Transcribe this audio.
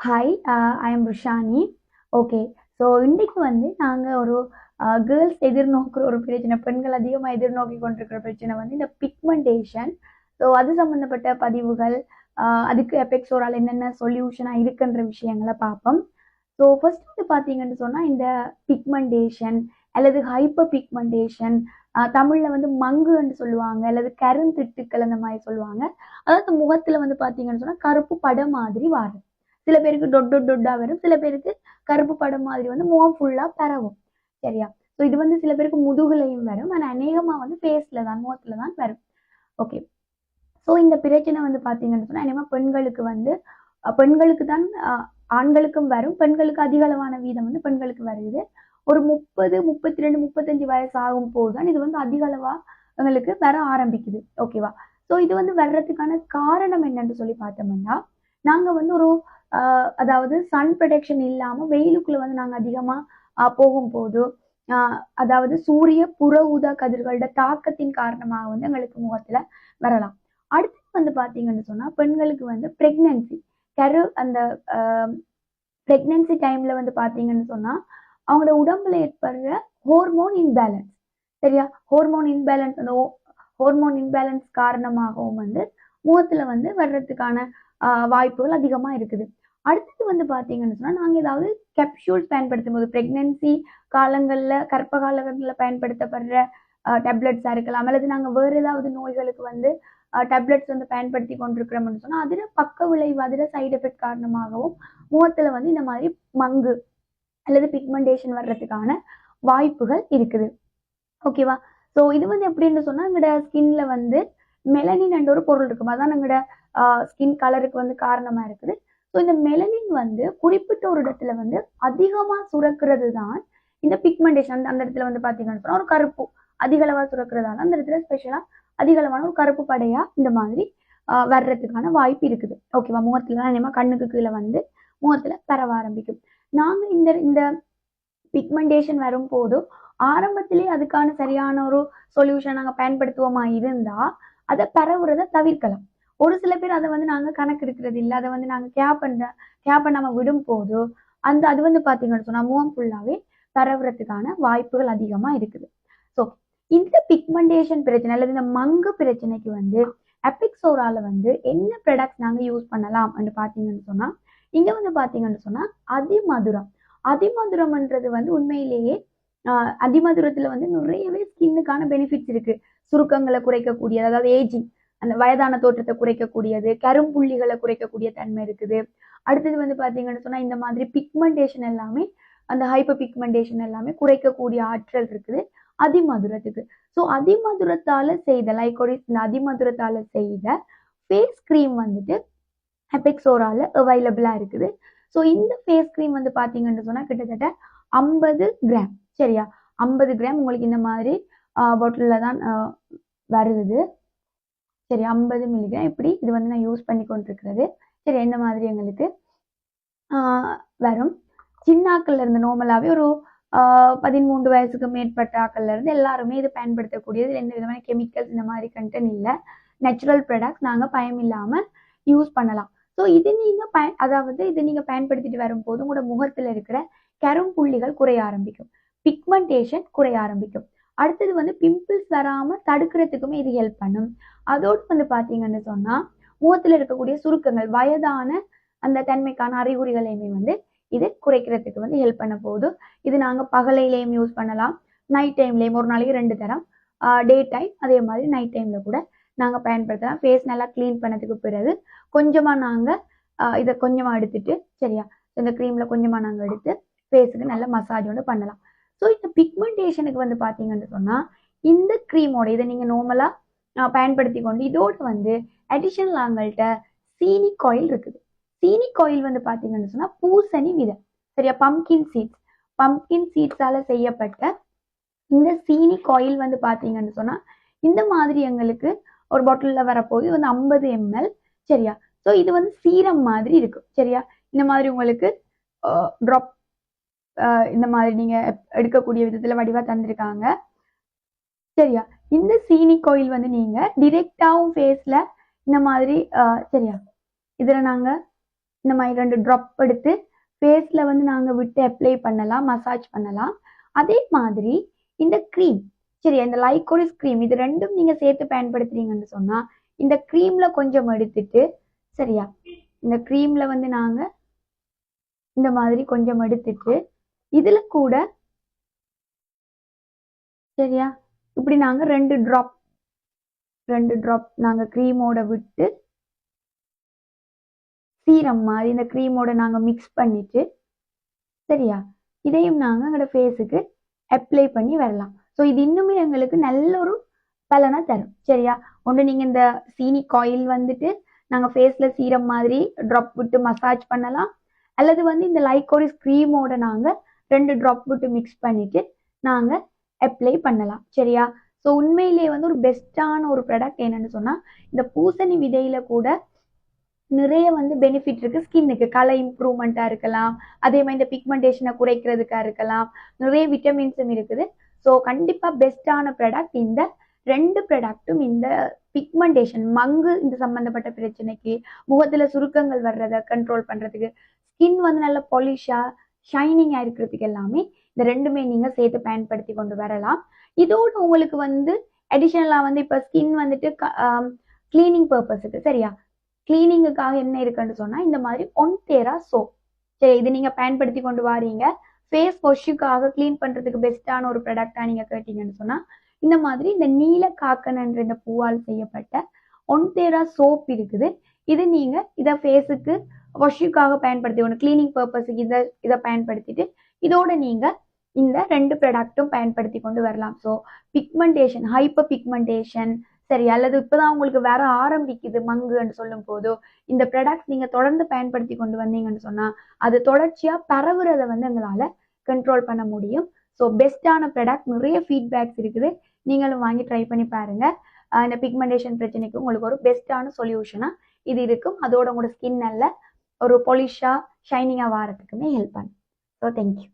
Hi, I am Rushani. Okay. So இன்னைக்கு வந்து நாங்கள் ஒரு கேர்ள்ஸ் எதிர்நோக்குற ஒரு பிரச்சனை, பெண்கள் அதிகமாக எதிர்நோக்கி கொண்டிருக்கிற பிரச்சனை வந்து இந்த பிக்மெண்டேஷன். ஸோ அது சம்மந்தப்பட்ட பதிவுகள், அதுக்கு எபெக்ஸோரால் என்னென்ன சொல்யூஷனாக இருக்குன்ற விஷயங்களை பார்ப்போம். ஸோ ஃபர்ஸ்ட் வந்து பார்த்தீங்கன்னு சொன்னால் இந்த பிக்மெண்டேஷன் அல்லது ஹைப்பர் பிக்மெண்டேஷன், தமிழில் வந்து மங்குன்னு சொல்லுவாங்க, அல்லது கருந்திட்டுக்கள் அந்த மாதிரி சொல்லுவாங்க. அதாவது முகத்தில் வந்து பார்த்தீங்கன்னு சொன்னால் கருப்பு படம் மாதிரி வரும். சில பேருக்கு டொட்டா வரும், சில பேருக்கு கருப்பு படம் மாதிரி வந்து முகம் ஃபுல்லா பரவும். சரியா? ஸோ இது வந்து சில பேருக்கு முதுகுலையும் வரும், ஆனா அநேகமா வந்து ஃபேஸ்ல தான், முகத்துல தான் வரும். ஓகே. ஸோ இந்த பிரச்சனை வந்து பாத்தீங்கன்னு சொன்னா அநேகமா பெண்களுக்கு வந்து பெண்களுக்கு தான், ஆண்களுக்கும் வரும். பெண்களுக்கு அதிக அளவான வீதம் வந்து பெண்களுக்கு வருது. ஒரு 30, 32, 35 வயசு ஆகும் போதுதான் இது வந்து அதிக அளவா எங்களுக்கு வர ஆரம்பிக்குது. ஓகேவா? ஸோ இது வந்து வர்றதுக்கான காரணம் என்னன்னு சொல்லி பார்த்தோம்னா, நாங்க வந்து ஒரு அதாவது சன் ப்ரொடெக்ஷன் இல்லாம வெயிலுக்குள்ள வந்து நாங்க அதிகமா போகும்போது, அதாவது சூரிய புற ஊதா கதிர்களோட தாக்கத்தின் காரணமாக வந்து எங்களுக்கு முகத்துல வரலாம். அடுத்து வந்து பாத்தீங்கன்னு சொன்னா பெண்களுக்கு வந்து பிரெக்னன்சி அந்த பிரெக்னன்சி டைம்ல வந்து பாத்தீங்கன்னு சொன்னா அவங்களோட உடம்புல ஏற்படுற ஹோர்மோன் இன்பேலன்ஸ். சரியா? ஹோர்மோன் இன்பேலன்ஸ், அந்த ஹோர்மோன் இன்பேலன்ஸ் காரணமாகவும் வந்து முகத்துல வந்து வர்றதுக்கான வாய்ப்புகள் அதிகமா இருக்குது. அடுத்தது வந்து பாத்தீங்கன்னு சொன்னா நாங்க ஏதாவது கேப்சூல்ஸ் பயன்படுத்தும் போது, பிரெக்னன்சி காலங்கள்ல கர்ப்ப காலங்கள்ல பயன்படுத்தப்படுற டேப்லெட்ஸா இருக்கலாம், அல்லது நாங்க வேற ஏதாவது நோய்களுக்கு வந்து டேப்லெட்ஸ் வந்து பயன்படுத்தி கொண்டிருக்கிறோம்னு சொன்னா அதுல பக்க விளைவு, அதுல சைடு எஃபெக்ட் காரணமாகவும் முகத்துல வந்து இந்த மாதிரி மங்கு அல்லது பிக்மெண்டேஷன் வர்றதுக்கான வாய்ப்புகள் இருக்குது. ஓகேவா? ஸோ இது வந்து எப்படின்னு சொன்னா எங்களோட ஸ்கின்ல வந்து மெலனின் என்ற ஒரு பொருள் இருக்கும். அதான் எங்களோட ஸ்கின் கலருக்கு வந்து காரணமா இருக்குது. ஸோ இந்த மெலனின் வந்து குறிப்பிட்ட ஒரு இடத்துல வந்து அதிகமா சுரக்கிறது தான் இந்த பிக்மெண்டேஷன். அந்த இடத்துல வந்து பாத்தீங்கன்னு சொன்னா ஒரு கருப்பு அதிக அளவா சுரக்கிறதால அந்த இடத்துல ஸ்பெஷலா அதிக அளவான ஒரு கருப்பு படையா இந்த மாதிரி வர்றதுக்கான வாய்ப்பு இருக்குது. ஓகேவா? முகத்துல தான் கண்ணுக்கு கீழே வந்து முகத்துல பரவ ஆரம்பிக்கும். நாங்க இந்த இந்த பிக்மெண்டேஷன் வரும்போது ஆரம்பத்திலே அதுக்கான சரியான ஒரு சொல்யூஷன் நாங்க பயன்படுத்துவோமா இருந்தா அதை பரவுறத தவிர்க்கலாம். ஒரு சில பேர் அதை வந்து நாங்க கணக்கு எடுக்கிறது இல்லை, அதை வந்து நாங்க கேர் பண்ணாம விடும் போது அது வந்து பாத்தீங்கன்னு சொன்னா முகம் ஃபுல்லாவே பரவுறதுக்கான வாய்ப்புகள் அதிகமா இருக்குது. ஸோ இந்த பிக்மெண்டேஷன் பிரச்சனை அல்லது இந்த மங்கு பிரச்சனைக்கு வந்து எபிக்ஸோரால வந்து என்ன ப்ராடக்ட்ஸ் நாங்க யூஸ் பண்ணலாம் பாத்தீங்கன்னு சொன்னா, இங்க வந்து பாத்தீங்கன்னு சொன்னா அதிமதுரம். அதிமதுரம்ன்றது வந்து உண்மையிலேயே அதிமதுரத்துல வந்து நிறையவே ஸ்கின்னுக்கான பெனிஃபிட்ஸ் இருக்கு. சுருக்கங்களை குறைக்கக்கூடியது, அதாவது ஏஜிங், அந்த வயதான தோற்றத்தை குறைக்கக்கூடியது, கரும்புள்ளிகளை குறைக்கக்கூடிய தன்மை இருக்குது. அடுத்தது வந்து பாத்தீங்கன்னு சொன்னா இந்த மாதிரி பிக்மெண்டேஷன் எல்லாமே, அந்த ஹைப்பர் பிக்மெண்டேஷன் எல்லாமே குறைக்கக்கூடிய ஆற்றல் இருக்குது அதிமதுரத்துக்கு. ஸோ அதிமதுரத்தால செய்த லைகோடிஸ், இந்த அதிமதுரத்தால செய்த ஃபேஸ் கிரீம் வந்துட்டு எபெக்ஸோரால அவைலபிளா இருக்குது. ஸோ இந்த ஃபேஸ் கிரீம் வந்து பாத்தீங்கன்னு சொன்னா கிட்டத்தட்ட 50 கிராம். சரியா? 50 கிராம் உங்களுக்கு இந்த மாதிரி பாட்டிலில் தான் வருது. சரி, 50 மில்லிகிராம் இப்படி இது வந்து நான் யூஸ் பண்ணி கொண்டிருக்கிறது. சரி, இந்த மாதிரி எங்களுக்கு வரும். சின்னாக்கள்ல இருந்து நார்மலாவே ஒரு 13 வயசுக்கு மேற்பட்ட ஆக்கள்ல இருந்து எல்லாருமே இது பயன்படுத்தக்கூடியது. எந்த விதமான கெமிக்கல்ஸ் இந்த மாதிரி கண்டென்ட் இல்லை, நேச்சுரல் ப்ராடக்ட்ஸ் நாங்க பயமில்லாம யூஸ் பண்ணலாம். ஸோ இது நீங்க அதாவது இது நீங்க பயன்படுத்திட்டு வரும்போது உங்களோட முகத்துல இருக்கிற கரும்புள்ளிகள் குறைய ஆரம்பிக்கும், பிக்மெண்டேஷன் குறைய ஆரம்பிக்கும். அடுத்தது வந்து பிம்பிள்ஸ் வராம தடுக்கிறதுக்குமே இது ஹெல்ப் பண்ணும். அதோடு வந்து பாத்தீங்கன்னு சொன்னா முகத்துல இருக்கக்கூடிய சுருக்கங்கள், வயதான அந்த தன்மைக்கான அறிகுறிகளையுமே வந்து இது குறைக்கிறதுக்கு வந்து ஹெல்ப் பண்ண போகுது. இது நாங்க பகலையிலையும் யூஸ் பண்ணலாம், நைட் டைம்லயும் ஒரு நாளைக்கு 2 தரம், டே டைம் அதே மாதிரி நைட் டைம்ல கூட நாங்க பயன்படுத்தலாம். ஃபேஸ் நல்லா கிளீன் பண்ணதுக்கு பிறகு கொஞ்சமா நாங்க இதை கொஞ்சமா எடுத்துட்டு, சரியா, இந்த கிரீம்ல கொஞ்சமா நாங்க எடுத்து ஃபேஸுக்கு நல்ல மசாஜ் வந்து பண்ணலாம். ஸோ இந்த பிக்மெண்டேஷனுக்கு வந்து பாத்தீங்கன்னு சொன்னா இந்த கிரீமோட இதை நீங்க நார்மலா பயன்படுத்தி கொண்டு இதோட வந்து அடிஷனல் அவங்கள்ட்ட சீனி காயில் இருக்குது. சீனி காயில் வந்து பாத்தீங்கன்னு சொன்னா பூசணி விதை, சரியா, பம்கின் சீட்ஸால செய்யப்பட்ட இந்த சீனி காயில் வந்து பாத்தீங்கன்னு சொன்னா இந்த மாதிரி எங்களுக்கு ஒரு பாட்டில்ல வரப்போது வந்து 50 ml. சரியா? ஸோ இது வந்து சீரம் மாதிரி இருக்கும். சரியா? இந்த மாதிரி உங்களுக்கு ட்ராப் இந்த மாதிரி நீங்க எடுக்கக்கூடிய விதத்துல வடிவா தந்திருக்காங்க. சரியா? இந்த சீனி கோயில் வந்து நீங்க டிரெக்டாவும் ஃபேஸ்ல இந்த மாதிரி, சரியா, இதுல நாங்க இந்த மாதிரி 2 ட்ராப் எடுத்து ஃபேஸ்ல வந்து நாங்க விட்டு அப்ளை பண்ணலாம், மசாஜ் பண்ணலாம். அதே மாதிரி இந்த க்ரீம் சரியா, இந்த லைகோரிஸ் க்ரீம் இது 2ம் நீங்க சேர்த்து பயன்படுத்துறீங்கன்னு சொன்னா இந்த க்ரீம்ல கொஞ்சம் எடுத்துட்டு சரியா, இந்த க்ரீம்ல வந்து நாங்க இந்த மாதிரி கொஞ்சம் எடுத்துட்டு இதுல கூட சரியா இப்படி நாங்க 2 ட்ராப் நாங்க க்ரீமோட விட்டு சீரம் மாதிரி இந்த க்ரீமோட நாங்க மிக்ஸ் பண்ணிட்டு சரியா, இதையும் நாங்க எங்களோட ஃபேஸுக்கு அப்ளை பண்ணி வரலாம். ஸோ இது இன்னுமே எங்களுக்கு நல்ல ஒரு பலனை தரும் சரியா. ஒன்று நீங்க இந்த சீனி காயில் வந்துட்டு நாங்க ஃபேஸ்ல சீரம் மாதிரி ட்ராப் விட்டு மசாஜ் பண்ணலாம், அல்லது வந்து இந்த லைகோரிஸ் க்ரீமோட நாங்க 2 ட்ராப் விட்டு மிக்ஸ் பண்ணிட்டு நாங்க அப்ளை பண்ணலாம் சரியா. ஸோ உண்மையிலேயே வந்து ஒரு பெஸ்டான ஒரு ப்ராடக்ட் என்னன்னு சொன்னா இந்த பூசணி விதையில கூட நிறைய வந்து பெனிஃபிட் இருக்கு ஸ்கின்னுக்கு. கலர் இம்ப்ரூவ்மெண்ட்டா இருக்கலாம், அதே மாதிரி இந்த பிக்மெண்டேஷனை குறைக்கிறதுக்கா இருக்கலாம், நிறைய விட்டமின்ஸும் இருக்குது. ஸோ கண்டிப்பா பெஸ்டான ப்ராடக்ட் இந்த 2 ப்ராடக்ட்டும் இந்த பிக்மெண்டேஷன் மங்கு இந்த சம்பந்தப்பட்ட பிரச்சனைக்கு, முகத்துல சுருக்கங்கள் வர்றதை கண்ட்ரோல் பண்றதுக்கு, ஸ்கின் வந்து நல்ல பாலிஷா ஷைனிங்கா இருக்கிறதுக்கு எல்லாமே இந்த 2மே நீங்க சேர்த்து பயன்படுத்தி கொண்டு வரலாம். இதோடு உங்களுக்கு வந்து அடிஷனலா வந்து இப்ப ஸ்கின் வந்துட்டு கிளீனிங் பர்பஸுக்கு சரியா, கிளீனிங்குக்காக என்ன இருக்குன்னு சொன்னா இந்த மாதிரி ஒன்டேரா சோப் சரி, இது நீங்க பயன்படுத்தி கொண்டு வாரீங்க ஃபேஸ் வாஷுக்காக கிளீன் பண்றதுக்கு பெஸ்டான ஒரு ப்ராடக்டா நீங்க கேட்டீங்கன்னு சொன்னா இந்த மாதிரி இந்த நீல காக்கனன்ற இந்த பூவால் செய்யப்பட்ட ஒன்டேரா சோப் இருக்குது. இது நீங்க இதை ஃபேஸுக்கு வாஷுக்காக பயன்படுத்தி கிளீனிங் பர்பஸுக்கு இதை பயன்படுத்திட்டு இதோட நீங்க இந்த 2 ப்ராடக்ட்டும் பயன்படுத்தி கொண்டு வரலாம். ஸோ பிக்மெண்டேஷன், ஹைப்பர் பிக்மெண்டேஷன் சரி, அல்லது இப்பதான் உங்களுக்கு வேற ஆரம்பிக்குது மங்குன்னு சொல்லும் போதோ இந்த ப்ராடக்ட் நீங்க தொடர்ந்து பயன்படுத்தி கொண்டு வந்தீங்கன்னு சொன்னா அது தொடர்ச்சியா பரவுறதை வந்து எங்களால கண்ட்ரோல் பண்ண முடியும். ஸோ பெஸ்டான ப்ராடக்ட், நிறைய ஃபீட்பேக்ஸ் இருக்குது, நீங்களும் வாங்கி ட்ரை பண்ணி பாருங்க. இந்த பிக்மெண்டேஷன் பிரச்சனைக்கு உங்களுக்கு ஒரு பெஸ்டான சொல்யூஷனா இது இருக்கும். அதோட உங்களோட ஸ்கின் நல்ல ஒரு பாலிஷா ஷைனிங்கா வாரத்துக்குமே ஹெல்ப் பண்ணும். So thank you.